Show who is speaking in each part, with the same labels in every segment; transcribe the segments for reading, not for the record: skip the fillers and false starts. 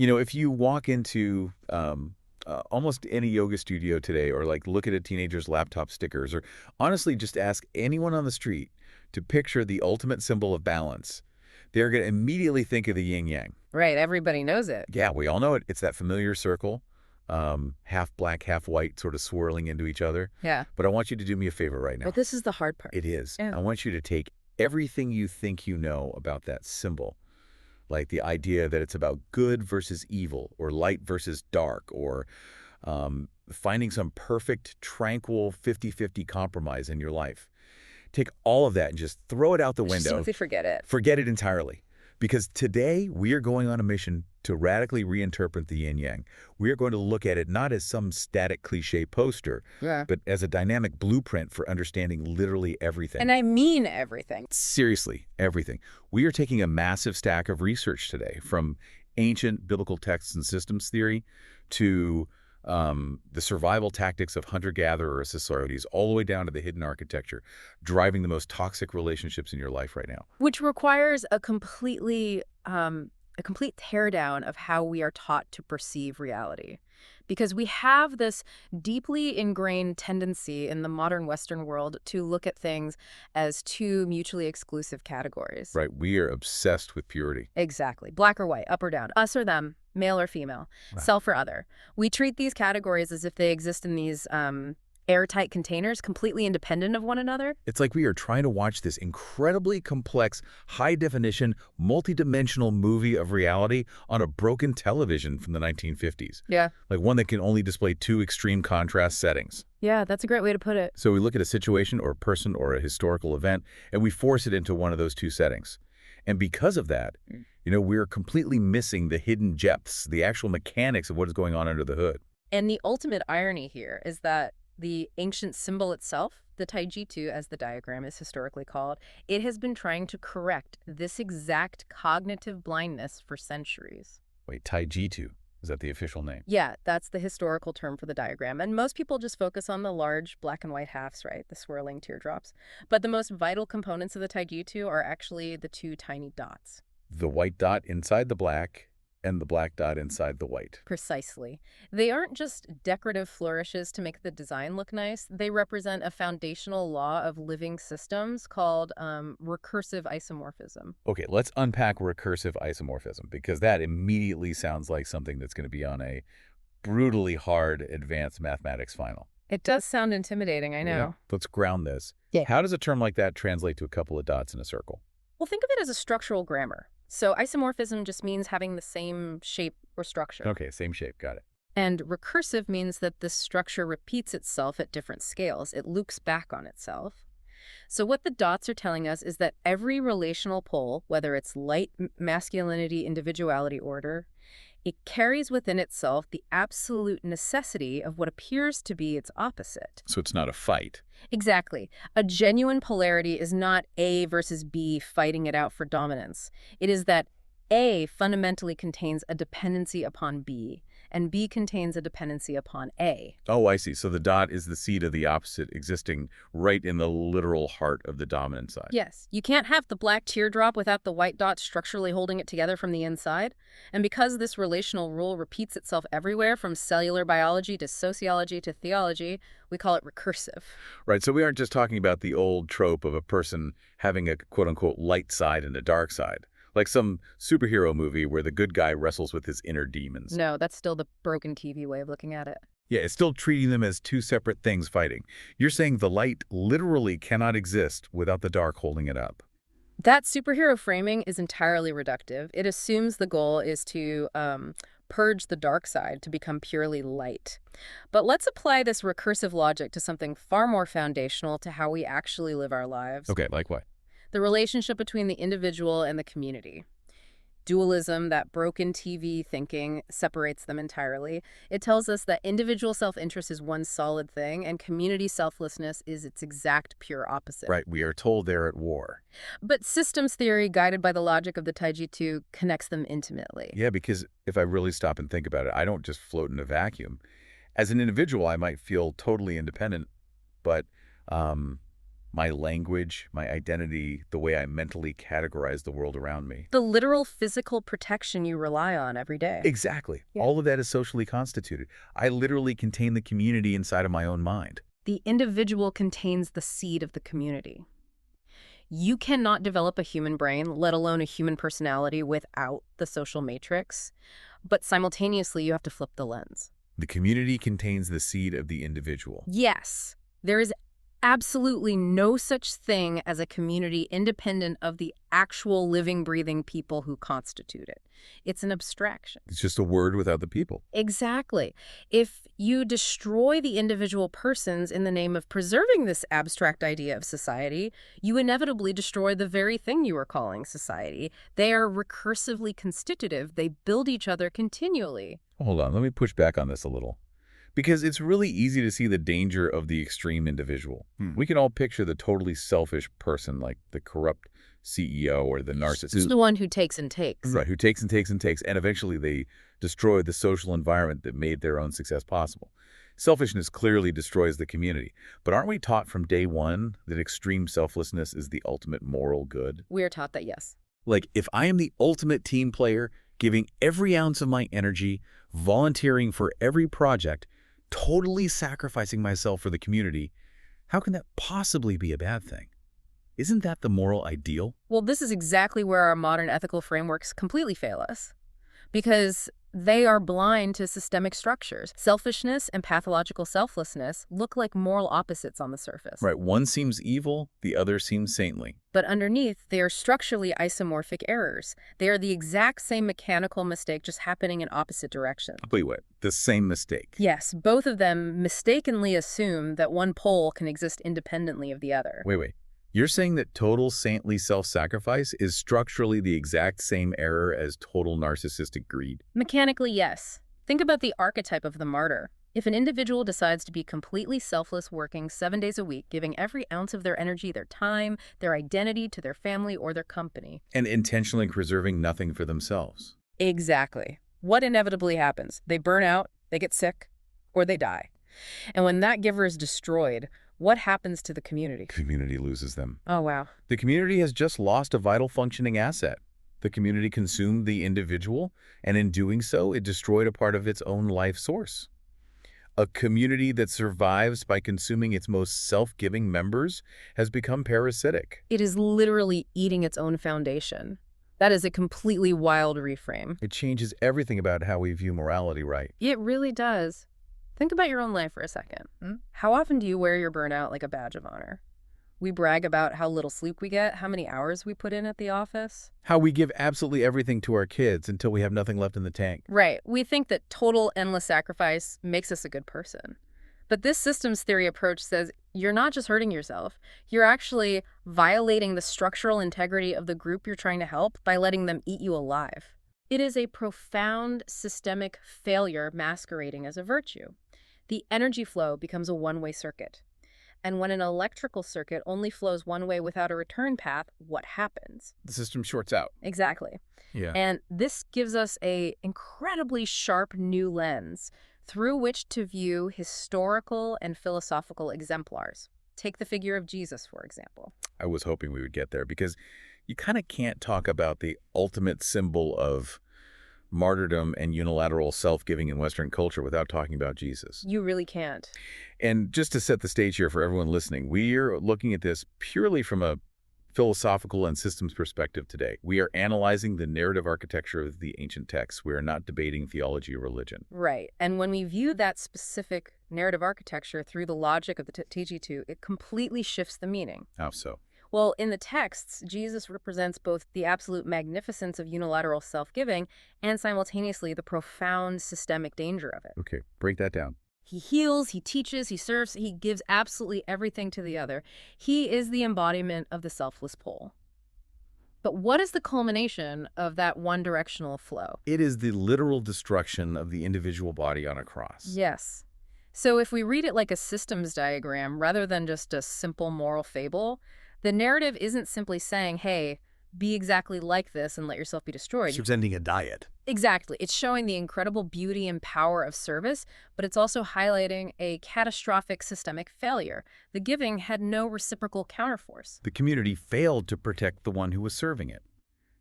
Speaker 1: If you walk into almost any yoga studio today, or like look at a teenager's laptop stickers, or honestly just ask anyone on the street to picture the ultimate symbol of balance, they're going to immediately think of the yin-yang.
Speaker 2: Right, everybody knows it.
Speaker 1: Yeah, we all know it. It's that familiar circle, half black, half white, sort of swirling into each other.
Speaker 2: Yeah.
Speaker 1: But I want you to do me a favor right now.
Speaker 2: But this is the hard part.
Speaker 1: It is.
Speaker 2: Yeah.
Speaker 1: I want you to take everything you think you know about that symbol, like the idea that it's about good versus evil, or light versus dark, or finding some perfect, tranquil 50-50 compromise in your life. Take all of that and just throw it out the window.
Speaker 2: Simply forget it.
Speaker 1: Forget it entirely. Because today we are going on a mission to radically reinterpret the yin-yang. We are going to look at it not as some static cliché poster, but as a dynamic blueprint for understanding literally everything.
Speaker 2: And I mean everything.
Speaker 1: Seriously, everything. We are taking a massive stack of research today, from ancient biblical texts and systems theory to the survival tactics of hunter-gatherer societies, all the way down to the hidden architecture, driving the most toxic relationships in your life right now.
Speaker 2: Which requires a complete teardown of how we are taught to perceive reality. Because we have this deeply ingrained tendency in the modern Western world to look at things as two mutually exclusive categories.
Speaker 1: Right. We are obsessed with purity.
Speaker 2: Exactly. Black or white, up or down, us or them, male or female, self or other. We treat these categories as if they exist in these airtight containers, completely independent of one another.
Speaker 1: It's like we are trying to watch this incredibly complex, high-definition, multidimensional movie of reality on a broken television from the 1950s.
Speaker 2: Yeah.
Speaker 1: Like one that can only display two extreme contrast settings.
Speaker 2: Yeah, that's a great way to put it.
Speaker 1: So we look at a situation or a person or a historical event, and we force it into one of those two settings. And because of that, we're completely missing the hidden depths, the actual mechanics of what is going on under the hood.
Speaker 2: And the ultimate irony here is that the ancient symbol itself, the Taijitu, as the diagram is historically called, it has been trying to correct this exact cognitive blindness for centuries.
Speaker 1: Wait, Taijitu, is that the official name?
Speaker 2: Yeah, that's the historical term for the diagram. And most people just focus on the large black and white halves, right? The swirling teardrops. But the most vital components of the Taijitu are actually the two tiny dots.
Speaker 1: The white dot inside the black and the black dot inside the white.
Speaker 2: Precisely. They aren't just decorative flourishes to make the design look nice. They represent a foundational law of living systems called recursive isomorphism.
Speaker 1: Okay, let's unpack recursive isomorphism, because that immediately sounds like something that's going to be on a brutally hard advanced mathematics final.
Speaker 2: It does sound intimidating, I know.
Speaker 1: Yeah. Let's ground this.
Speaker 2: Yeah.
Speaker 1: How does a term like that translate to a couple of dots in a circle?
Speaker 2: Well, think of it as a structural grammar. So isomorphism just means having the same shape or structure.
Speaker 1: Okay, same shape. Got it.
Speaker 2: And recursive means that this structure repeats itself at different scales. It loops back on itself. So what the dots are telling us is that every relational pole, whether it's light, masculinity, individuality, order, it carries within itself the absolute necessity of what appears to be its opposite.
Speaker 1: So it's not a fight.
Speaker 2: Exactly. A genuine polarity is not A versus B fighting it out for dominance. It is that A fundamentally contains a dependency upon B, and B contains a dependency upon A.
Speaker 1: Oh, I see. So the dot is the seed of the opposite existing right in the literal heart of the dominant side.
Speaker 2: Yes. You can't have the black teardrop without the white dot structurally holding it together from the inside. And because this relational rule repeats itself everywhere, from cellular biology to sociology to theology, we call it recursive.
Speaker 1: Right. So we aren't just talking about the old trope of a person having a quote-unquote light side and a dark side, like some superhero movie where the good guy wrestles with his inner demons.
Speaker 2: No, that's still the broken TV way of looking at it.
Speaker 1: Yeah, it's still treating them as two separate things fighting. You're saying the light literally cannot exist without the dark holding it up.
Speaker 2: That superhero framing is entirely reductive. It assumes the goal is to purge the dark side to become purely light. But let's apply this recursive logic to something far more foundational to how we actually live our lives.
Speaker 1: Okay, like what?
Speaker 2: The relationship between the individual and the community. Dualism, that broken TV thinking, separates them entirely. It tells us that individual self-interest is one solid thing, and community selflessness is its exact pure opposite.
Speaker 1: Right, we are told they're at war.
Speaker 2: But systems theory, guided by the logic of the Taijitu, connects them intimately.
Speaker 1: Yeah, because if I really stop and think about it, I don't just float in a vacuum. As an individual, I might feel totally independent, but my language, my identity, the way I mentally categorize the world around me.
Speaker 2: The literal physical protection you rely on every day.
Speaker 1: Exactly.
Speaker 2: Yeah.
Speaker 1: All of that is socially constituted. I literally contain the community inside of my own mind.
Speaker 2: The individual contains the seed of the community. You cannot develop a human brain, let alone a human personality, without the social matrix. But simultaneously, you have to flip the lens.
Speaker 1: The community contains the seed of the individual.
Speaker 2: Yes, there is absolutely no such thing as a community independent of the actual living, breathing people who constitute it. It's an abstraction.
Speaker 1: It's just a word without the people.
Speaker 2: Exactly. If you destroy the individual persons in the name of preserving this abstract idea of society, you inevitably destroy the very thing you are calling society. They are recursively constitutive. They build each other continually.
Speaker 1: Hold on, let me push back on this a little. Because it's really easy to see the danger of the extreme individual. We can all picture the totally selfish person, like the corrupt CEO or the narcissist.
Speaker 2: It's the one who takes and takes.
Speaker 1: Right, who takes and takes and takes, and eventually they destroy the social environment that made their own success possible. Selfishness clearly destroys the community. But aren't we taught from day one that extreme selflessness is the ultimate moral good?
Speaker 2: We are taught that, yes.
Speaker 1: Like, if I am the ultimate team player, giving every ounce of my energy, volunteering for every project, totally sacrificing myself for the community, how can that possibly be a bad thing? Isn't that the moral ideal?
Speaker 2: Well, this is exactly where our modern ethical frameworks completely fail us, because they are blind to systemic structures. Selfishness and pathological selflessness look like moral opposites on the surface.
Speaker 1: Right, one seems evil, the other seems saintly.
Speaker 2: But underneath, they are structurally isomorphic errors. They are the exact same mechanical mistake, just happening in opposite directions.
Speaker 1: Wait, what? The same mistake?
Speaker 2: Yes, both of them mistakenly assume that one pole can exist independently of the other.
Speaker 1: Wait. You're saying that total saintly self-sacrifice is structurally the exact same error as total narcissistic greed?
Speaker 2: Mechanically, yes. Think about the archetype of the martyr. If an individual decides to be completely selfless, working 7 days a week, giving every ounce of their energy, their time, their identity to their family or their company.
Speaker 1: And intentionally preserving nothing for themselves.
Speaker 2: Exactly. What inevitably happens? They burn out, they get sick, or they die. And when that giver is destroyed, what happens to the community?
Speaker 1: Community loses them.
Speaker 2: Oh, wow.
Speaker 1: The community has just lost a vital functioning asset. The community consumed the individual, and in doing so, it destroyed a part of its own life source. A community that survives by consuming its most self-giving members has become parasitic.
Speaker 2: It is literally eating its own foundation. That is a completely wild reframe.
Speaker 1: It changes everything about how we view morality, right?
Speaker 2: It really does. Think about your own life for a second. How often do you wear your burnout like a badge of honor? We brag about how little sleep we get, how many hours we put in at the office.
Speaker 1: How we give absolutely everything to our kids until we have nothing left in the tank.
Speaker 2: Right. We think that total endless sacrifice makes us a good person. But this systems theory approach says you're not just hurting yourself, you're actually violating the structural integrity of the group you're trying to help by letting them eat you alive. It is a profound systemic failure masquerading as a virtue. The energy flow becomes a one-way circuit. And when an electrical circuit only flows one way without a return path, what happens?
Speaker 1: The system shorts out.
Speaker 2: Exactly.
Speaker 1: Yeah.
Speaker 2: And this gives us an incredibly sharp new lens through which to view historical and philosophical exemplars. Take the figure of Jesus, for example.
Speaker 1: I was hoping we would get there because you kind of can't talk about the ultimate symbol of martyrdom and unilateral self-giving in Western culture without talking about Jesus.
Speaker 2: You really can't.
Speaker 1: And just to set the stage here for everyone listening, we're looking at this purely from a philosophical and systems perspective today. We are analyzing the narrative architecture of the ancient texts. We are not debating theology or religion.
Speaker 2: Right. And when we view that specific narrative architecture through the logic of the Taijitu, it completely shifts the meaning.
Speaker 1: How so?
Speaker 2: Well, in the texts, Jesus represents both the absolute magnificence of unilateral self-giving and simultaneously the profound systemic danger of it.
Speaker 1: Okay, break that down.
Speaker 2: He heals, he teaches, he serves, he gives absolutely everything to the other. He is the embodiment of the selfless pole. But what is the culmination of that one-directional flow?
Speaker 1: It is the literal destruction of the individual body on a cross.
Speaker 2: Yes. So if we read it like a systems diagram rather than just a simple moral fable, the narrative isn't simply saying, hey, be exactly like this and let yourself be destroyed.
Speaker 1: It's presenting a diet.
Speaker 2: Exactly. It's showing the incredible beauty and power of service, but it's also highlighting a catastrophic systemic failure. The giving had no reciprocal counterforce.
Speaker 1: The community failed to protect the one who was serving it,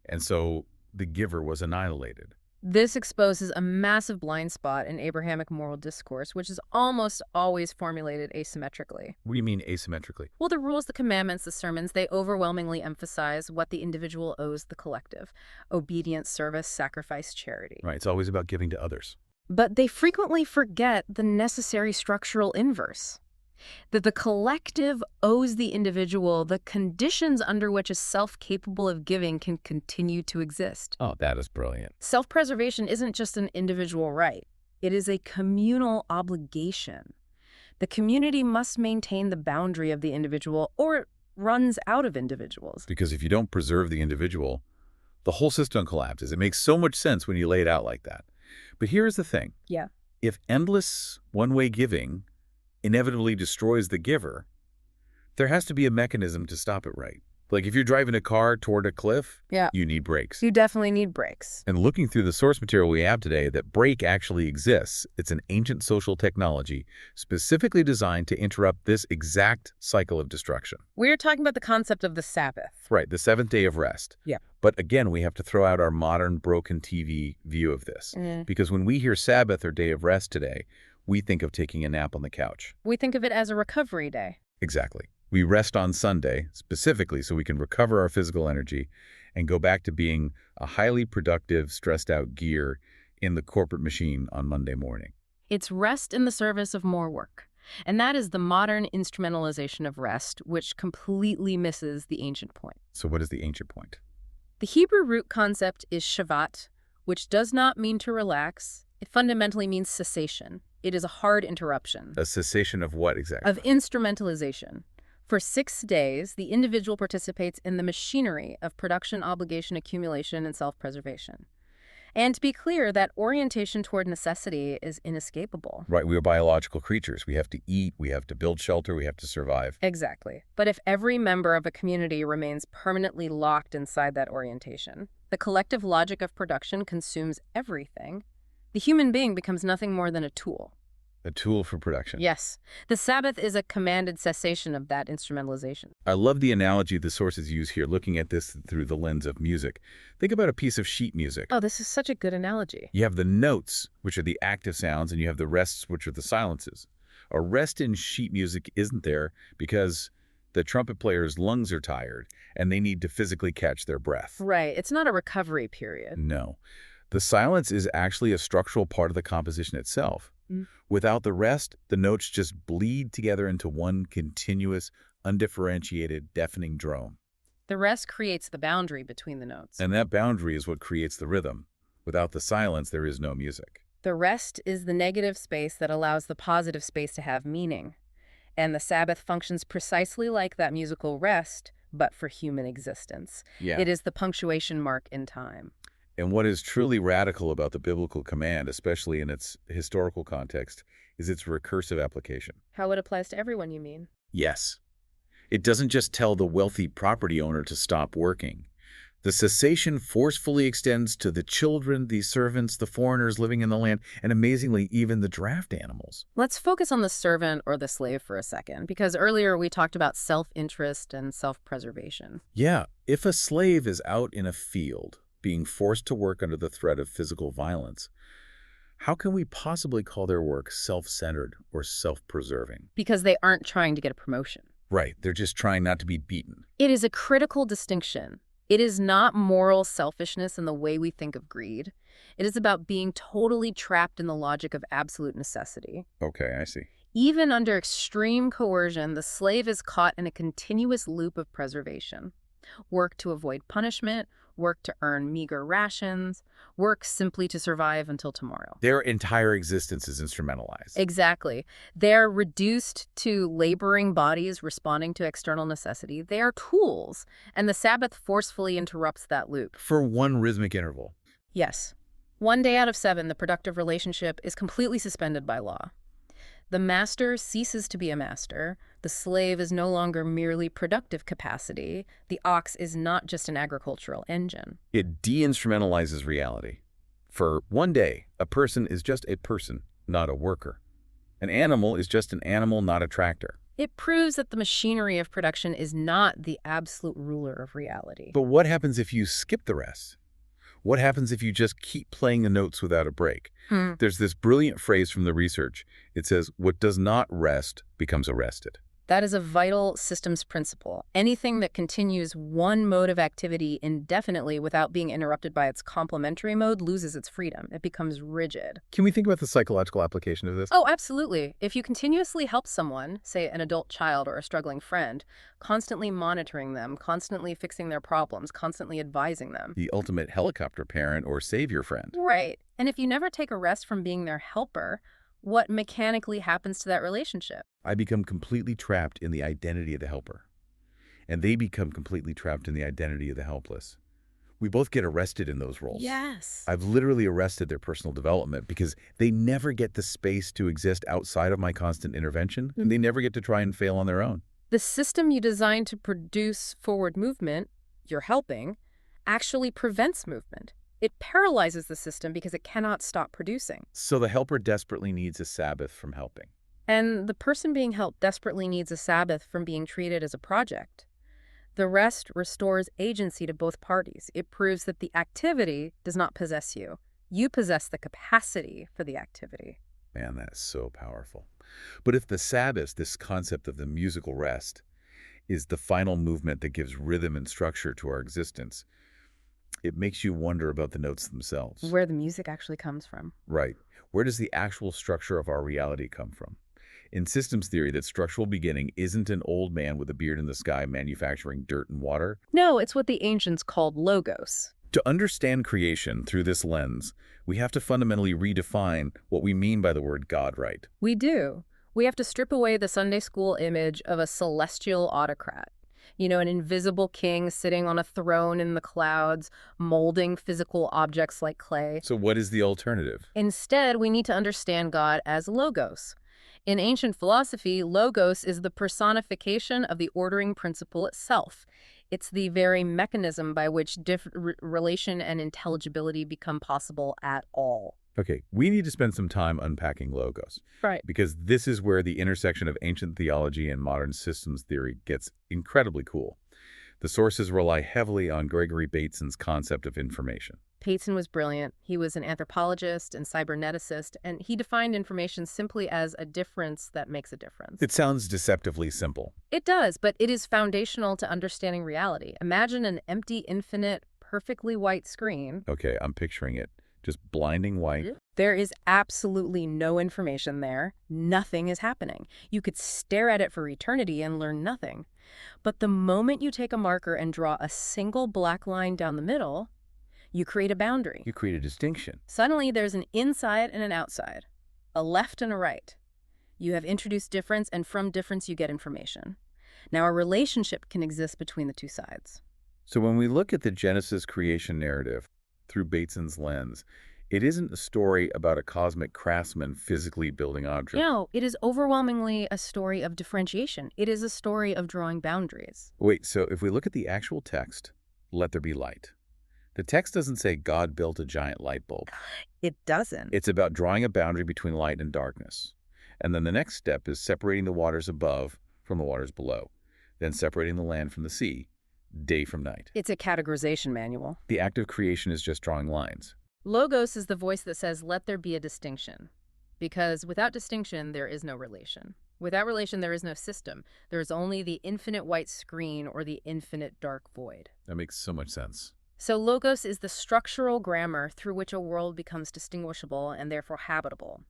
Speaker 1: and so the giver was annihilated.
Speaker 2: This exposes a massive blind spot in Abrahamic moral discourse, which is almost always formulated asymmetrically.
Speaker 1: What do you mean asymmetrically?
Speaker 2: Well, the rules, the commandments, the sermons, they overwhelmingly emphasize what the individual owes the collective: obedience, service, sacrifice, charity.
Speaker 1: Right, it's always about giving to others.
Speaker 2: But they frequently forget the necessary structural inverse, that the collective owes the individual the conditions under which a self capable of giving can continue to exist.
Speaker 1: Oh, that is brilliant.
Speaker 2: Self-preservation isn't just an individual right. It is a communal obligation. The community must maintain the boundary of the individual, or it runs out of individuals.
Speaker 1: Because if you don't preserve the individual, the whole system collapses. It makes so much sense when you lay it out like that. But here's the thing.
Speaker 2: Yeah.
Speaker 1: If endless one-way giving inevitably destroys the giver, there has to be a mechanism to stop it, right? Like if you're driving a car toward a cliff, you need brakes.
Speaker 2: You definitely need brakes.
Speaker 1: And looking through the source material we have today, that brake actually exists. It's an ancient social technology specifically designed to interrupt this exact cycle of destruction.
Speaker 2: We're talking about the concept of the Sabbath.
Speaker 1: Right, the seventh day of rest.
Speaker 2: Yeah.
Speaker 1: But again, we have to throw out our modern broken TV view of this. Because when we hear Sabbath or day of rest today, we think of taking a nap on the couch.
Speaker 2: We think of it as a recovery day.
Speaker 1: Exactly. We rest on Sunday, specifically so we can recover our physical energy and go back to being a highly productive, stressed-out gear in the corporate machine on Monday morning.
Speaker 2: It's rest in the service of more work. And that is the modern instrumentalization of rest, which completely misses the ancient point.
Speaker 1: So what is the ancient point?
Speaker 2: The Hebrew root concept is shavat, which does not mean to relax. It fundamentally means cessation. It is a hard interruption.
Speaker 1: A cessation of what exactly?
Speaker 2: Of instrumentalization. For 6 days, the individual participates in the machinery of production, obligation, accumulation, and self-preservation. And to be clear, that orientation toward necessity is inescapable.
Speaker 1: Right, we are biological creatures. We have to eat, we have to build shelter, we have to survive.
Speaker 2: Exactly. But if every member of a community remains permanently locked inside that orientation, the collective logic of production consumes everything, the human being becomes nothing more than a tool.
Speaker 1: A tool for production.
Speaker 2: Yes. The Sabbath is a commanded cessation of that instrumentalization.
Speaker 1: I love the analogy the sources use here, looking at this through the lens of music. Think about a piece of sheet music.
Speaker 2: Oh, this is such a good analogy.
Speaker 1: You have the notes, which are the active sounds, and you have the rests, which are the silences. A rest in sheet music isn't there because the trumpet player's lungs are tired, and they need to physically catch their breath.
Speaker 2: Right. It's not a recovery period.
Speaker 1: No. The silence is actually a structural part of the composition itself. Without the rest, the notes just bleed together into one continuous, undifferentiated, deafening drone.
Speaker 2: The rest creates the boundary between the notes.
Speaker 1: And that boundary is what creates the rhythm. Without the silence, there is no music.
Speaker 2: The rest is the negative space that allows the positive space to have meaning. And the Sabbath functions precisely like that musical rest, but for human existence.
Speaker 1: Yeah.
Speaker 2: It is the punctuation mark in time.
Speaker 1: And what is truly radical about the biblical command, especially in its historical context, is its recursive application.
Speaker 2: How it applies to everyone, you mean?
Speaker 1: Yes. It doesn't just tell the wealthy property owner to stop working. The cessation forcefully extends to the children, the servants, the foreigners living in the land, and amazingly, even the draft animals.
Speaker 2: Let's focus on the servant or the slave for a second, because earlier we talked about self-interest and self-preservation.
Speaker 1: Yeah, if a slave is out in a field, being forced to work under the threat of physical violence, how can we possibly call their work self-centered or self-preserving?
Speaker 2: Because they aren't trying to get a promotion.
Speaker 1: Right, they're just trying not to be beaten.
Speaker 2: It is a critical distinction. It is not moral selfishness in the way we think of greed. It is about being totally trapped in the logic of absolute necessity.
Speaker 1: Okay, I see.
Speaker 2: Even under extreme coercion, the slave is caught in a continuous loop of preservation. Work to avoid punishment, work to earn meager rations, work simply to survive until tomorrow.
Speaker 1: Their entire existence is instrumentalized.
Speaker 2: Exactly. They're reduced to laboring bodies responding to external necessity. They are tools, and the Sabbath forcefully interrupts that loop.
Speaker 1: For one rhythmic interval.
Speaker 2: Yes. 1 day out of 7, the productive relationship is completely suspended by law. The master ceases to be a master. The slave is no longer merely productive capacity. The ox is not just an agricultural engine.
Speaker 1: It de-instrumentalizes reality. For one day, a person is just a person, not a worker. An animal is just an animal, not a tractor.
Speaker 2: It proves that the machinery of production is not the absolute ruler of reality.
Speaker 1: But what happens if you skip the rest? What happens if you just keep playing the notes without a break? There's this brilliant phrase from the research. It says, what does not rest becomes arrested.
Speaker 2: That is a vital systems principle. Anything that continues one mode of activity indefinitely without being interrupted by its complementary mode loses its freedom. It becomes rigid.
Speaker 1: Can we think about the psychological application of this?
Speaker 2: Oh, absolutely. If you continuously help someone, say an adult child or a struggling friend, constantly monitoring them, constantly fixing their problems, constantly advising them.
Speaker 1: The ultimate helicopter parent or savior friend.
Speaker 2: Right. And if you never take a rest from being their helper, what mechanically happens to that relationship?
Speaker 1: I become completely trapped in the identity of the helper. And they become completely trapped in the identity of the helpless. We both get arrested in those roles.
Speaker 2: Yes.
Speaker 1: I've literally arrested their personal development because they never get the space to exist outside of my constant intervention, and they never get to try and fail on their own.
Speaker 2: The system you designed to produce forward movement, you're helping, actually prevents movement. It paralyzes the system because it cannot stop producing.
Speaker 1: So the helper desperately needs a Sabbath from helping.
Speaker 2: And the person being helped desperately needs a Sabbath from being treated as a project. The rest restores agency to both parties. It proves that the activity does not possess you. You possess the capacity for the activity.
Speaker 1: Man, that's so powerful. But if the Sabbath, this concept of the musical rest, is the final movement that gives rhythm and structure to our existence, it makes you wonder about the notes themselves.
Speaker 2: Where the music actually comes from.
Speaker 1: Right. Where does the actual structure of our reality come from? In systems theory, that structural beginning isn't an old man with a beard in the sky manufacturing dirt and water.
Speaker 2: No, it's what the ancients called logos.
Speaker 1: To understand creation through this lens, we have to fundamentally redefine what we mean by the word God, right?
Speaker 2: We do. We have to strip away the Sunday school image of a celestial autocrat. You know, an invisible king sitting on a throne in the clouds, molding physical objects like clay.
Speaker 1: So what is the alternative?
Speaker 2: Instead, we need to understand God as logos. In ancient philosophy, logos is the personification of the ordering principle itself. It's the very mechanism by which relation and intelligibility become possible at all.
Speaker 1: Okay, we need to spend some time unpacking logos.
Speaker 2: Right.
Speaker 1: Because this is where the intersection of ancient theology and modern systems theory gets incredibly cool. The sources rely heavily on Gregory Bateson's concept of information.
Speaker 2: Bateson was brilliant. He was an anthropologist and cyberneticist, and he defined information simply as a difference that makes a difference.
Speaker 1: It sounds deceptively simple.
Speaker 2: It does, but it is foundational to understanding reality. Imagine an empty, infinite, perfectly white screen.
Speaker 1: Okay, I'm picturing it. Just blinding white.
Speaker 2: There is absolutely no information there. Nothing is happening. You could stare at it for eternity and learn nothing. But the moment you take a marker and draw a single black line down the middle, you create a boundary.
Speaker 1: You create a distinction.
Speaker 2: Suddenly, there's an inside and an outside, a left and a right. You have introduced difference, and from difference, you get information. Now, a relationship can exist between the two sides.
Speaker 1: So when we look at the Genesis creation narrative through Bateson's lens, it isn't a story about a cosmic craftsman physically building objects.
Speaker 2: No, it is overwhelmingly a story of differentiation. It is a story of drawing boundaries.
Speaker 1: Wait, so if we look at the actual text, let there be light. The text doesn't say God built a giant light bulb.
Speaker 2: It doesn't.
Speaker 1: It's about drawing a boundary between light and darkness. And then the next step is separating the waters above from the waters below, then separating the land from the sea, day from night.
Speaker 2: It's a categorization manual.
Speaker 1: The act of creation is just drawing lines.
Speaker 2: Logos is the voice that says, let there be a distinction. Because without distinction, there is no relation. Without relation, there is no system. There is only the infinite white screen or the infinite dark void.
Speaker 1: That makes so much sense.
Speaker 2: So logos is the structural grammar through which a world becomes distinguishable and therefore habitable.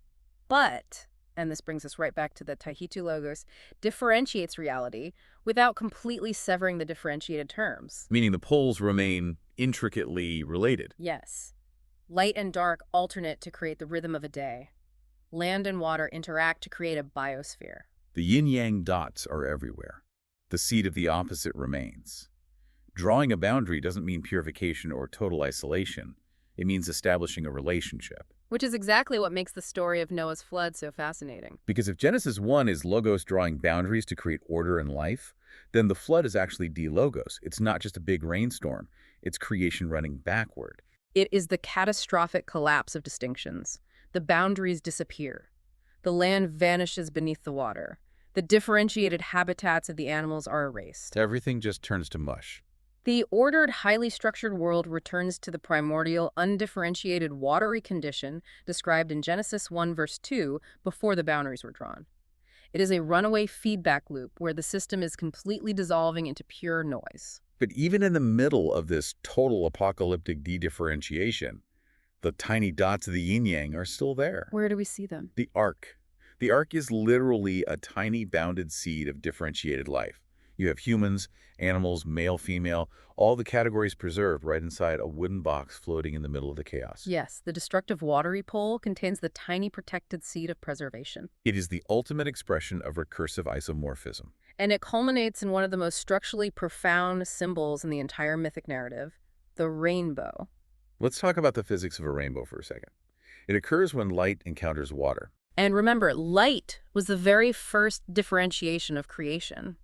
Speaker 2: But, and this brings us right back to the Taijitu logos, differentiates reality without completely severing the differentiated terms.
Speaker 1: Meaning the poles remain intricately related.
Speaker 2: Yes. Light and dark alternate to create the rhythm of a day. Land and water interact to create a biosphere.
Speaker 1: The yin-yang dots are everywhere. The seed of the opposite remains. Drawing a boundary doesn't mean purification or total isolation. It means establishing a relationship.
Speaker 2: Which is exactly what makes the story of Noah's flood so fascinating.
Speaker 1: Because if Genesis 1 is Logos drawing boundaries to create order in life, then the flood is actually de-Logos. It's not just a big rainstorm. It's creation running backward.
Speaker 2: It is the catastrophic collapse of distinctions. The boundaries disappear. The land vanishes beneath the water. The differentiated habitats of the animals are erased.
Speaker 1: Everything just turns to mush.
Speaker 2: The ordered, highly structured world returns to the primordial, undifferentiated, watery condition described in Genesis 1 verse 2 before the boundaries were drawn. It is a runaway feedback loop where the system is completely dissolving into pure noise.
Speaker 1: But even in the middle of this total apocalyptic de-differentiation, the tiny dots of the yin-yang are still there.
Speaker 2: Where do we see them?
Speaker 1: The arc. The arc is literally a tiny bounded seed of differentiated life. You have humans, animals, male, female, all the categories preserved right inside a wooden box floating in the middle of the chaos.
Speaker 2: Yes, the destructive watery pole contains the tiny protected seed of preservation.
Speaker 1: It is the ultimate expression of recursive isomorphism.
Speaker 2: And it culminates in one of the most structurally profound symbols in the entire mythic narrative, the rainbow.
Speaker 1: Let's talk about the physics of a rainbow for a second. It occurs when light encounters water.
Speaker 2: And remember, light was the very first differentiation of creation.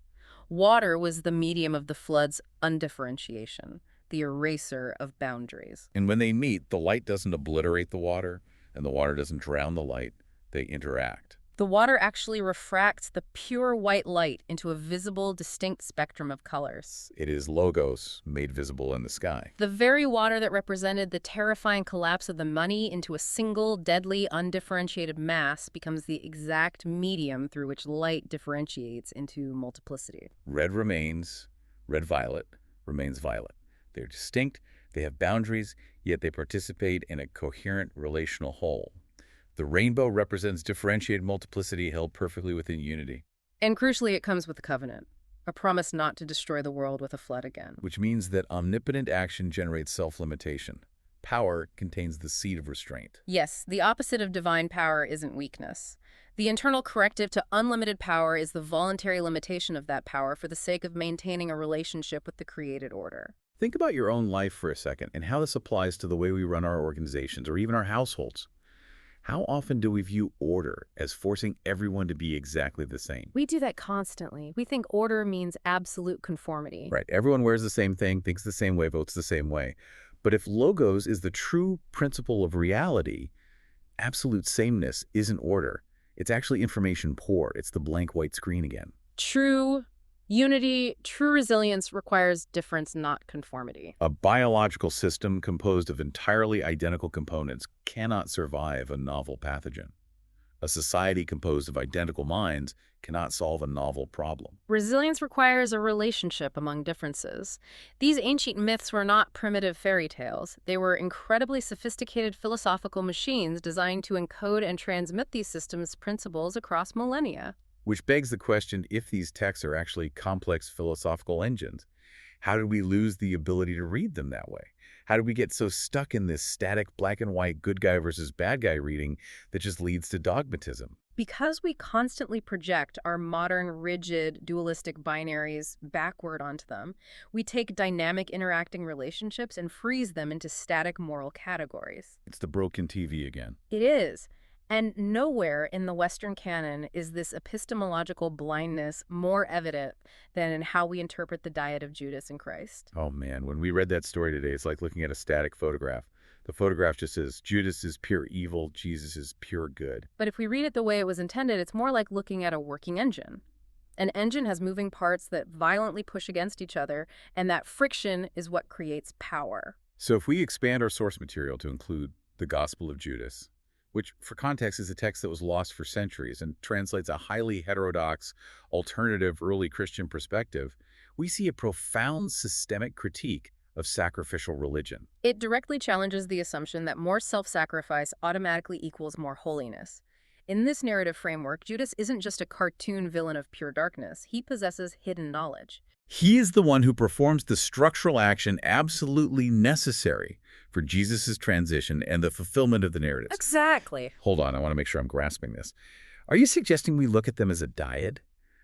Speaker 2: Water was the medium of the flood's undifferentiation, the eraser of boundaries.
Speaker 1: And when they meet, the light doesn't obliterate the water, and the water doesn't drown the light. They interact.
Speaker 2: The water actually refracts the pure white light into a visible, distinct spectrum of colors.
Speaker 1: It is logos made visible in the sky.
Speaker 2: The very water that represented the terrifying collapse of the money into a single, deadly, undifferentiated mass becomes the exact medium through which light differentiates into multiplicity.
Speaker 1: Red remains, red-violet remains violet. They're distinct, they have boundaries, yet they participate in a coherent relational whole. The rainbow represents differentiated multiplicity held perfectly within unity.
Speaker 2: And crucially, it comes with a covenant, a promise not to destroy the world with a flood again.
Speaker 1: Which means that omnipotent action generates self-limitation. Power contains the seed of restraint.
Speaker 2: Yes, the opposite of divine power isn't weakness. The internal corrective to unlimited power is the voluntary limitation of that power for the sake of maintaining a relationship with the created order.
Speaker 1: Think about your own life for a second and how this applies to the way we run our organizations or even our households. How often do we view order as forcing everyone to be exactly the same?
Speaker 2: We do that constantly. We think order means absolute conformity.
Speaker 1: Right. Everyone wears the same thing, thinks the same way, votes the same way. But if logos is the true principle of reality, absolute sameness isn't order. It's actually information poor. It's the blank white screen again.
Speaker 2: True unity, true resilience requires difference, not conformity.
Speaker 1: A biological system composed of entirely identical components cannot survive a novel pathogen. A society composed of identical minds cannot solve a novel problem.
Speaker 2: Resilience requires a relationship among differences. These ancient myths were not primitive fairy tales. They were incredibly sophisticated philosophical machines designed to encode and transmit these systems' principles across millennia.
Speaker 1: Which begs the question if these texts are actually complex philosophical engines. How did we lose the ability to read them that way? How did we get so stuck in this static black and white good guy versus bad guy reading that just leads to dogmatism?
Speaker 2: Because we constantly project our modern, rigid, dualistic binaries backward onto them, we take dynamic interacting relationships and freeze them into static moral categories.
Speaker 1: It's the broken TV again.
Speaker 2: It is. And nowhere in the Western canon is this epistemological blindness more evident than in how we interpret the diet of Judas and Christ.
Speaker 1: Oh man, when we read that story today, it's like looking at a static photograph. The photograph just says, Judas is pure evil, Jesus is pure good.
Speaker 2: But if we read it the way it was intended, it's more like looking at a working engine. An engine has moving parts that violently push against each other, and that friction is what creates power.
Speaker 1: So if we expand our source material to include the Gospel of Judas, which for context is a text that was lost for centuries and translates a highly heterodox, alternative early Christian perspective, we see a profound systemic critique of sacrificial religion.
Speaker 2: It directly challenges the assumption that more self-sacrifice automatically equals more holiness. In this narrative framework, Judas isn't just a cartoon villain of pure darkness. He possesses hidden knowledge.
Speaker 1: He is the one who performs the structural action absolutely necessary for Jesus' transition and the fulfillment of the narratives.
Speaker 2: Exactly.
Speaker 1: Hold on, I want to make sure I'm grasping this. Are you suggesting we look at them as a dyad?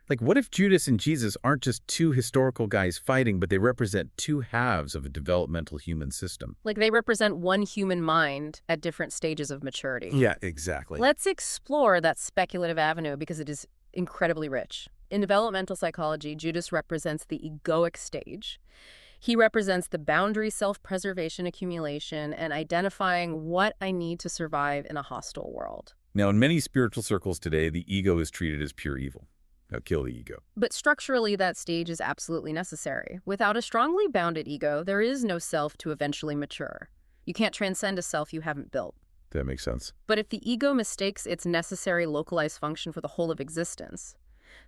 Speaker 1: Like, what if Judas and Jesus aren't just two historical guys fighting, but they represent two halves of a developmental human system?
Speaker 2: Like they represent one human mind at different stages of maturity.
Speaker 1: Yeah, exactly.
Speaker 2: Let's explore that speculative avenue because it is incredibly rich. In developmental psychology, Judas represents the egoic stage. He represents the boundary self-preservation accumulation and identifying what I need to survive in a hostile world.
Speaker 1: Now, in many spiritual circles today, the ego is treated as pure evil. Now, kill the ego.
Speaker 2: But structurally, that stage is absolutely necessary. Without a strongly bounded ego, there is no self to eventually mature. You can't transcend a self you haven't built.
Speaker 1: That makes sense.
Speaker 2: But if the ego mistakes its necessary localized function for the whole of existence,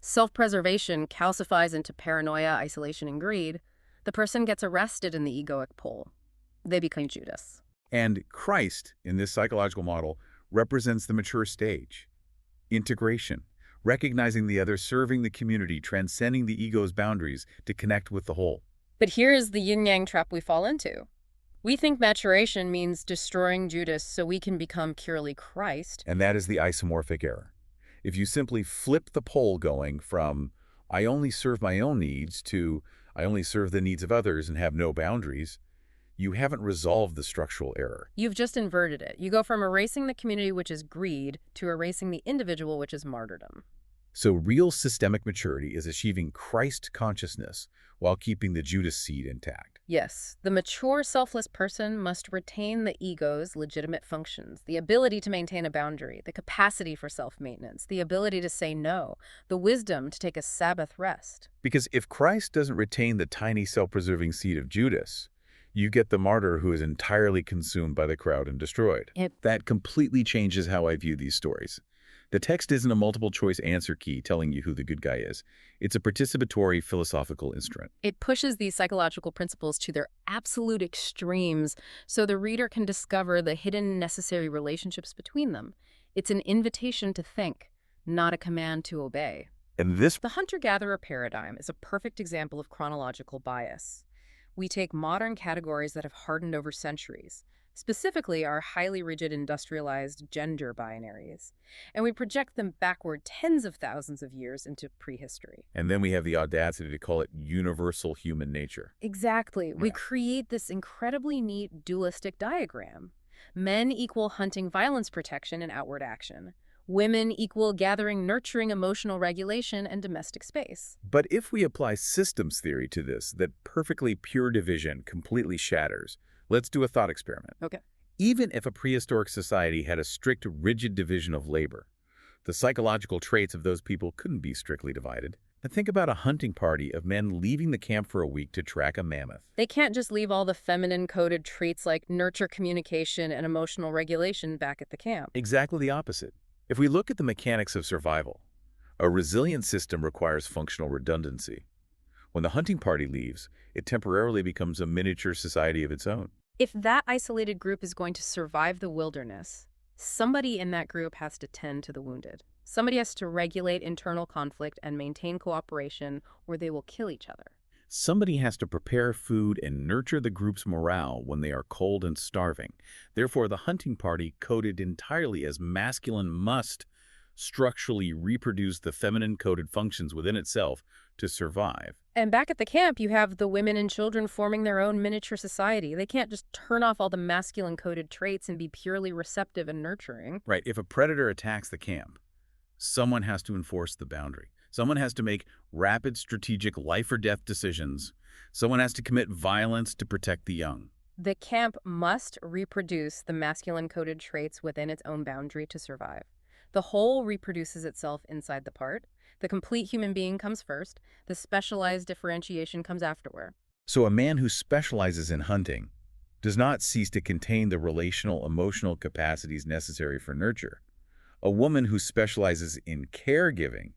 Speaker 2: self-preservation calcifies into paranoia, isolation, and greed, the person gets arrested in the egoic pole. They become Judas.
Speaker 1: And Christ, in this psychological model, represents the mature stage. Integration, recognizing the other, serving the community, transcending the ego's boundaries to connect with the whole.
Speaker 2: But here is the yin-yang trap we fall into. We think maturation means destroying Judas so we can become purely Christ.
Speaker 1: And that is the isomorphic error. If you simply flip the pole going from, I only serve my own needs, to, I only serve the needs of others and have no boundaries, you haven't resolved the structural error.
Speaker 2: You've just inverted it. You go from erasing the community, which is greed, to erasing the individual, which is martyrdom.
Speaker 1: So real systemic maturity is achieving Christ consciousness while keeping the Judas seed intact.
Speaker 2: Yes, the mature, selfless person must retain the ego's legitimate functions, the ability to maintain a boundary, the capacity for self-maintenance, the ability to say no, the wisdom to take a Sabbath rest.
Speaker 1: Because if Christ doesn't retain the tiny self-preserving seed of Judas, you get the martyr who is entirely consumed by the crowd and destroyed.
Speaker 2: Yep.
Speaker 1: That completely changes how I view these stories. The text isn't a multiple-choice answer key telling you who the good guy is. It's a participatory philosophical instrument.
Speaker 2: It pushes these psychological principles to their absolute extremes so the reader can discover the hidden necessary relationships between them. It's an invitation to think, not a command to obey.
Speaker 1: And this
Speaker 2: The hunter-gatherer paradigm is a perfect example of chronological bias. We take modern categories that have hardened over centuries, specifically our highly rigid industrialized gender binaries, and we project them backward tens of thousands of years into prehistory.
Speaker 1: And then we have the audacity to call it universal human nature.
Speaker 2: Exactly. We create this incredibly neat dualistic diagram. Men equal hunting violence protection and outward action. Women equal gathering nurturing emotional regulation and domestic space.
Speaker 1: But if we apply systems theory to this, that perfectly pure division completely shatters. Let's do a thought experiment.
Speaker 2: Okay.
Speaker 1: Even if a prehistoric society had a strict, rigid division of labor, the psychological traits of those people couldn't be strictly divided. Now think about a hunting party of men leaving the camp for a week to track a mammoth.
Speaker 2: They can't just leave all the feminine-coded traits like nurture communication and emotional regulation back at the camp.
Speaker 1: Exactly the opposite. If we look at the mechanics of survival, a resilient system requires functional redundancy. When the hunting party leaves, it temporarily becomes a miniature society of its own.
Speaker 2: If that isolated group is going to survive the wilderness, somebody in that group has to tend to the wounded. Somebody has to regulate internal conflict and maintain cooperation, or they will kill each other.
Speaker 1: Somebody has to prepare food and nurture the group's morale when they are cold and starving. Therefore, the hunting party, coded entirely as masculine, must structurally reproduce the feminine-coded functions within itself to survive.
Speaker 2: And back at the camp, you have the women and children forming their own miniature society. They can't just turn off all the masculine-coded traits and be purely receptive and nurturing.
Speaker 1: Right. If a predator attacks the camp, someone has to enforce the boundary. Someone has to make rapid, strategic life-or-death decisions. Someone has to commit violence to protect the young.
Speaker 2: The camp must reproduce the masculine-coded traits within its own boundary to survive. The whole reproduces itself inside the part. The complete human being comes first. The specialized differentiation comes afterward.
Speaker 1: So a man who specializes in hunting does not cease to contain the relational, emotional capacities necessary for nurture. A woman who specializes in caregiving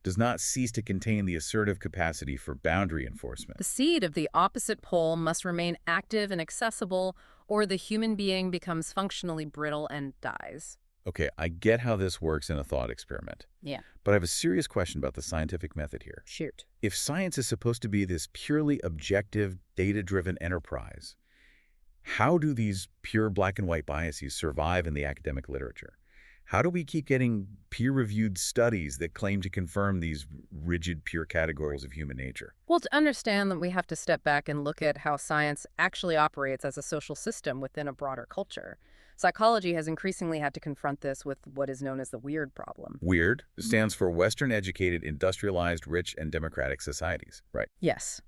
Speaker 1: does not cease to contain the assertive capacity for boundary enforcement.
Speaker 2: The seed of the opposite pole must remain active and accessible, or the human being becomes functionally brittle and dies.
Speaker 1: Okay, I get how this works in a thought experiment.
Speaker 2: Yeah.
Speaker 1: But I have a serious question about the scientific method here.
Speaker 2: Shoot.
Speaker 1: If science is supposed to be this purely objective, data-driven enterprise, how do these pure black and white biases survive in the academic literature? How do we keep getting peer-reviewed studies that claim to confirm these rigid, pure categories of human nature?
Speaker 2: Well, to understand that, we have to step back and look at how science actually operates as a social system within a broader culture. Psychology has increasingly had to confront this with what is known as the weird problem.
Speaker 1: Weird stands for Western-educated, industrialized, rich, and democratic societies, right?
Speaker 2: Yes.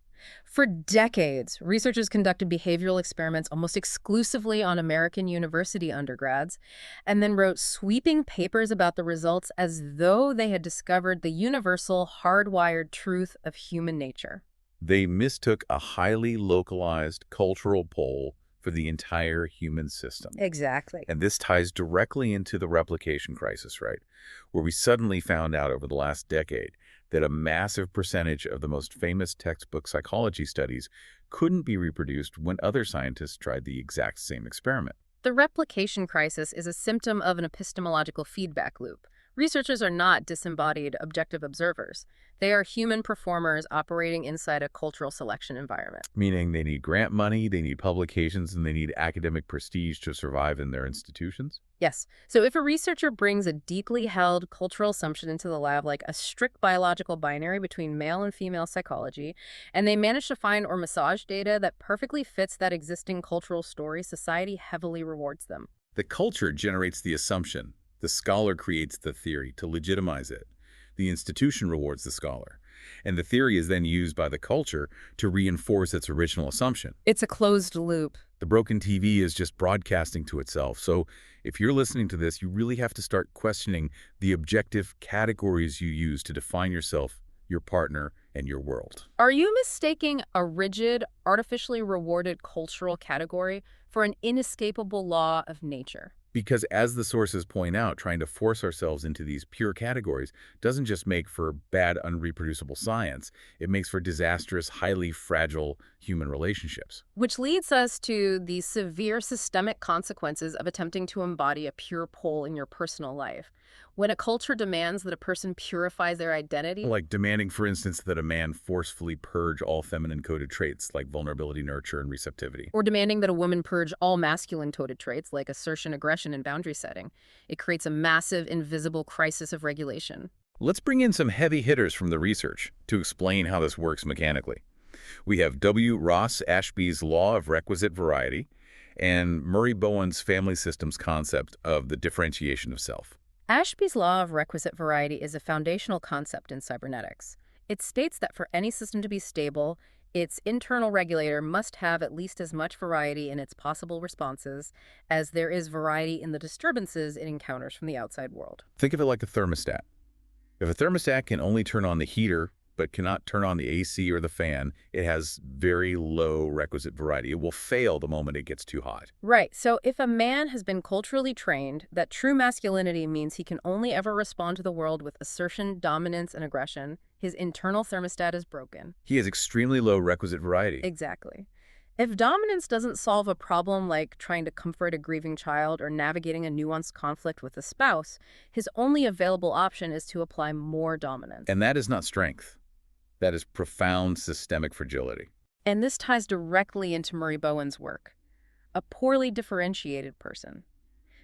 Speaker 2: For decades, researchers conducted behavioral experiments almost exclusively on American university undergrads, and then wrote sweeping papers about the results as though they had discovered the universal, hardwired truth of human nature.
Speaker 1: They mistook a highly localized cultural pole for the entire human system.
Speaker 2: Exactly.
Speaker 1: And this ties directly into the replication crisis, right? Where we suddenly found out over the last decade that a massive percentage of the most famous textbook psychology studies couldn't be reproduced when other scientists tried the exact same experiment.
Speaker 2: The replication crisis is a symptom of an epistemological feedback loop. Researchers are not disembodied objective observers. They are human performers operating inside a cultural selection environment.
Speaker 1: Meaning they need grant money, they need publications, and they need academic prestige to survive in their institutions?
Speaker 2: Yes. So if a researcher brings a deeply held cultural assumption into the lab, like a strict biological binary between male and female psychology, and they manage to find or massage data that perfectly fits that existing cultural story, society heavily rewards them.
Speaker 1: The culture generates the assumption. The scholar creates the theory to legitimize it. The institution rewards the scholar. And the theory is then used by the culture to reinforce its original assumption.
Speaker 2: It's a closed loop.
Speaker 1: The broken TV is just broadcasting to itself. So if you're listening to this, you really have to start questioning the objective categories you use to define yourself, your partner, and your world.
Speaker 2: Are you mistaking a rigid, artificially rewarded cultural category for an inescapable law of nature?
Speaker 1: Because as the sources point out, trying to force ourselves into these pure categories doesn't just make for bad, unreproducible science. It makes for disastrous, highly fragile human relationships.
Speaker 2: Which leads us to the severe systemic consequences of attempting to embody a pure pole in your personal life. When a culture demands that a person purifies their identity,
Speaker 1: Like demanding, for instance, that a man forcefully purge all feminine-coded traits like vulnerability, nurture, and receptivity.
Speaker 2: or demanding that a woman purge all masculine-coded traits like assertion, aggression, and boundary setting, it creates a massive, invisible crisis of regulation.
Speaker 1: Let's bring in some heavy hitters from the research to explain how this works mechanically. We have W. Ross Ashby's law of requisite variety and Murray Bowen's family systems concept of the differentiation of self.
Speaker 2: Ashby's law of requisite variety is a foundational concept in cybernetics. It states that for any system to be stable, its internal regulator must have at least as much variety in its possible responses as there is variety in the disturbances it encounters from the outside world.
Speaker 1: Think of it like a thermostat. If a thermostat can only turn on the heater but cannot turn on the AC or the fan, it has very low requisite variety. It will fail the moment it gets too hot.
Speaker 2: Right, so if a man has been culturally trained that true masculinity means he can only ever respond to the world with assertion, dominance, and aggression, his internal thermostat is broken.
Speaker 1: He has extremely low requisite variety.
Speaker 2: Exactly. If dominance doesn't solve a problem like trying to comfort a grieving child or navigating a nuanced conflict with a spouse, his only available option is to apply more dominance.
Speaker 1: And that is not strength. That is profound systemic fragility.
Speaker 2: And this ties directly into Murray Bowen's work. A poorly differentiated person.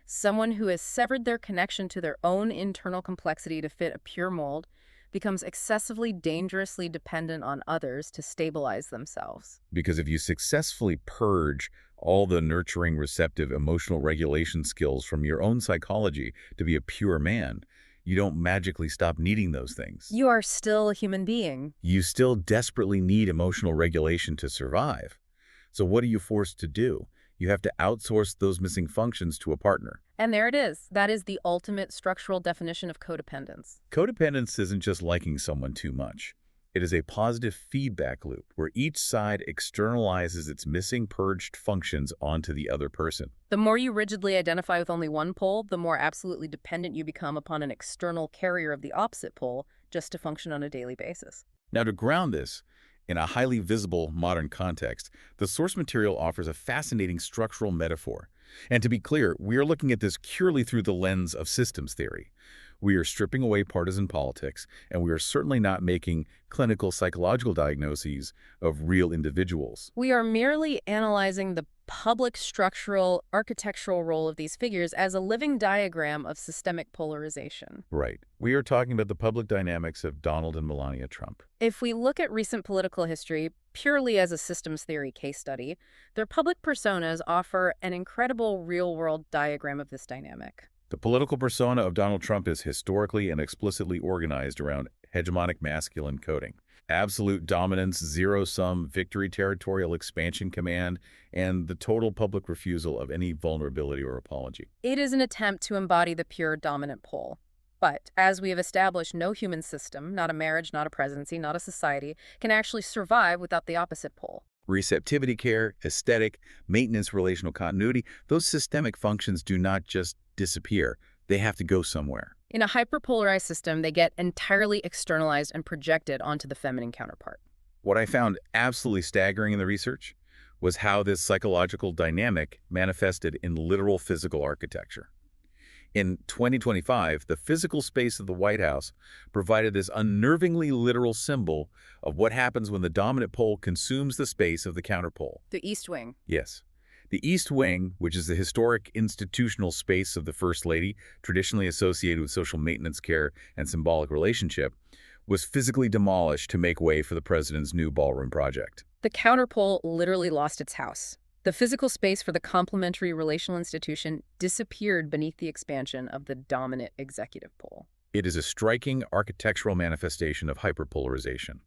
Speaker 2: Someone who has severed their connection to their own internal complexity to fit a pure mold becomes excessively dangerously dependent on others to stabilize themselves.
Speaker 1: Because if you successfully purge all the nurturing, receptive, emotional regulation skills from your own psychology to be a pure man, you don't magically stop needing those things.
Speaker 2: You are still a human being.
Speaker 1: You still desperately need emotional regulation to survive. So what are you forced to do? You have to outsource those missing functions to a partner.
Speaker 2: And there it is. That is the ultimate structural definition of codependence.
Speaker 1: Codependence isn't just liking someone too much. It is a positive feedback loop where each side externalizes its missing purged functions onto the other person.
Speaker 2: The more you rigidly identify with only one pole, the more absolutely dependent you become upon an external carrier of the opposite pole just to function on a daily basis.
Speaker 1: Now, to ground this in a highly visible modern context, the source material offers a fascinating structural metaphor. And to be clear, we are looking at this purely through the lens of systems theory. We are stripping away partisan politics, and we are certainly not making clinical psychological diagnoses of real individuals.
Speaker 2: We are merely analyzing the public structural, architectural role of these figures as a living diagram of systemic polarization.
Speaker 1: Right. We are talking about the public dynamics of Donald and Melania Trump.
Speaker 2: If we look at recent political history purely as a systems theory case study, their public personas offer an incredible real-world diagram of this dynamic.
Speaker 1: The political persona of Donald Trump is historically and explicitly organized around hegemonic masculine coding. Absolute dominance, zero-sum, victory territorial expansion command, and the total public refusal of any vulnerability or apology.
Speaker 2: It is an attempt to embody the pure dominant pole. But, as we have established, no human system, not a marriage, not a presidency, not a society, can actually survive without the opposite pole.
Speaker 1: Receptivity care, aesthetic, maintenance, relational continuity, those systemic functions do not just disappear. They have to go somewhere.
Speaker 2: In a hyperpolarized system, they get entirely externalized and projected onto the feminine counterpart.
Speaker 1: What I found absolutely staggering in the research was how this psychological dynamic manifested in literal physical architecture. In 2025, the physical space of the White House provided this unnervingly literal symbol of what happens when the dominant pole consumes the space of the counterpole.
Speaker 2: The East Wing.
Speaker 1: Yes. The East Wing, which is the historic institutional space of the First Lady, traditionally associated with social maintenance care and symbolic relationship, was physically demolished to make way for the president's new ballroom project.
Speaker 2: The counterpole literally lost its house. The physical space for the complementary relational institution disappeared beneath the expansion of the dominant executive pole.
Speaker 1: It is a striking architectural manifestation of hyperpolarization.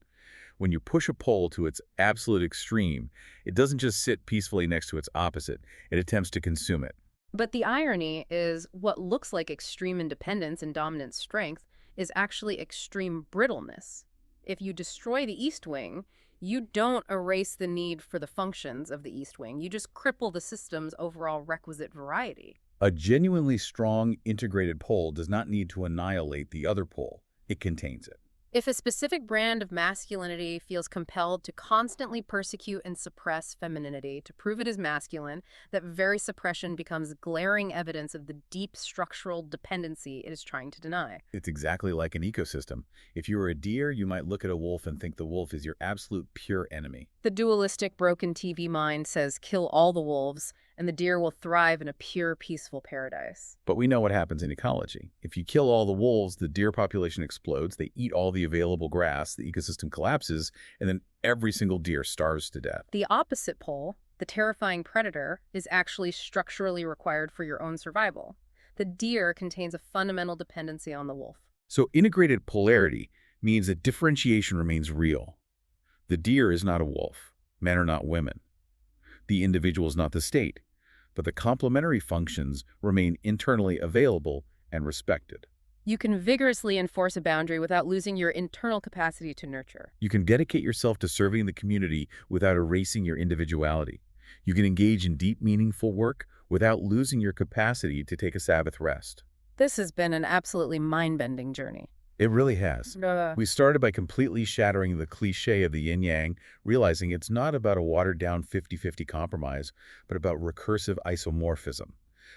Speaker 1: When you push a pole to its absolute extreme, it doesn't just sit peacefully next to its opposite, it attempts to consume it.
Speaker 2: But the irony is what looks like extreme independence and dominant strength is actually extreme brittleness. If you destroy the East Wing, you don't erase the need for the functions of the East Wing. You just cripple the system's overall requisite variety.
Speaker 1: A genuinely strong, integrated pole does not need to annihilate the other pole. It contains it.
Speaker 2: If a specific brand of masculinity feels compelled to constantly persecute and suppress femininity to prove it is masculine, that very suppression becomes glaring evidence of the deep structural dependency it is trying to deny.
Speaker 1: It's exactly like an ecosystem. If you were a deer, you might look at a wolf and think the wolf is your absolute pure enemy.
Speaker 2: The dualistic, broken TV mind says kill all the wolves, and the deer will thrive in a pure, peaceful paradise.
Speaker 1: But we know what happens in ecology. If you kill all the wolves, the deer population explodes, they eat all the available grass, the ecosystem collapses, and then every single deer starves to death.
Speaker 2: The opposite pole, the terrifying predator, is actually structurally required for your own survival. The deer contains a fundamental dependency on the wolf.
Speaker 1: So integrated polarity means that differentiation remains real. The deer is not a wolf. Men are not women. The individual is not the state. But the complementary functions remain internally available and respected.
Speaker 2: You can vigorously enforce a boundary without losing your internal capacity to nurture.
Speaker 1: You can dedicate yourself to serving the community without erasing your individuality. You can engage in deep, meaningful work without losing your capacity to take a Sabbath rest.
Speaker 2: This has been an absolutely mind-bending journey.
Speaker 1: It really has. We started by completely shattering the cliché of the yin-yang, realizing it's not about a watered-down 50-50 compromise, but about recursive isomorphism,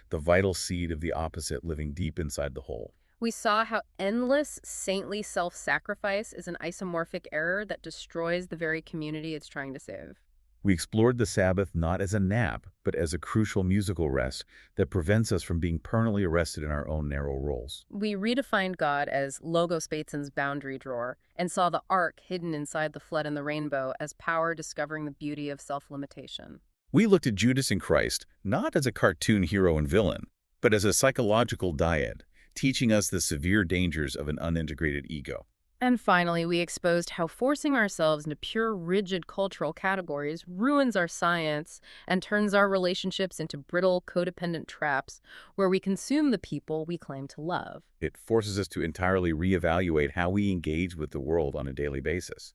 Speaker 1: the vital seed of the opposite living deep inside the whole.
Speaker 2: We saw how endless, saintly self-sacrifice is an isomorphic error that destroys the very community it's trying to save.
Speaker 1: We explored the Sabbath not as a nap, but as a crucial musical rest that prevents us from being permanently arrested in our own narrow roles.
Speaker 2: We redefined God as Logos Bateson's boundary drawer and saw the ark hidden inside the flood and the rainbow as power discovering the beauty of self-limitation.
Speaker 1: We looked at Judas and Christ not as a cartoon hero and villain, but as a psychological dyad, teaching us the severe dangers of an unintegrated ego.
Speaker 2: And finally, we exposed how forcing ourselves into pure, rigid cultural categories ruins our science and turns our relationships into brittle, codependent traps where we consume the people we claim to love.
Speaker 1: It forces us to entirely reevaluate how we engage with the world on a daily basis.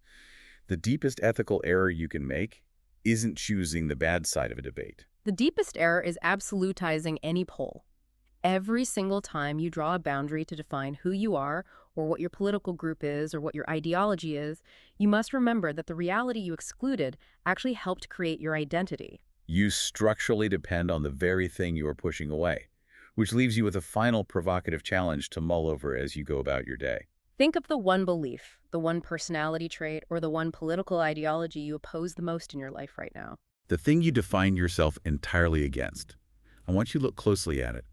Speaker 1: The deepest ethical error you can make isn't choosing the bad side of a debate.
Speaker 2: The deepest error is absolutizing any pole. Every single time you draw a boundary to define who you are or what your political group is or what your ideology is, you must remember that the reality you excluded actually helped create your identity.
Speaker 1: You structurally depend on the very thing you are pushing away, which leaves you with a final provocative challenge to mull over as you go about your day.
Speaker 2: Think of the one belief, the one personality trait, or the one political ideology you oppose the most in your life right now.
Speaker 1: The thing you define yourself entirely against. I want you to look closely at it.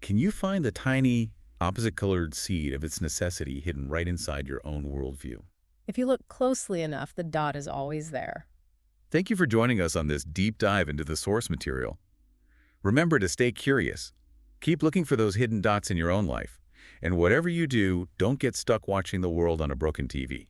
Speaker 1: Can you find the tiny, opposite-colored seed of its necessity hidden right inside your own worldview?
Speaker 2: If you look closely enough, the dot is always there.
Speaker 1: Thank you for joining us on this deep dive into the source material. Remember to stay curious, Keep looking for those hidden dots in your own life. And whatever you do, don't get stuck watching the world on a broken TV.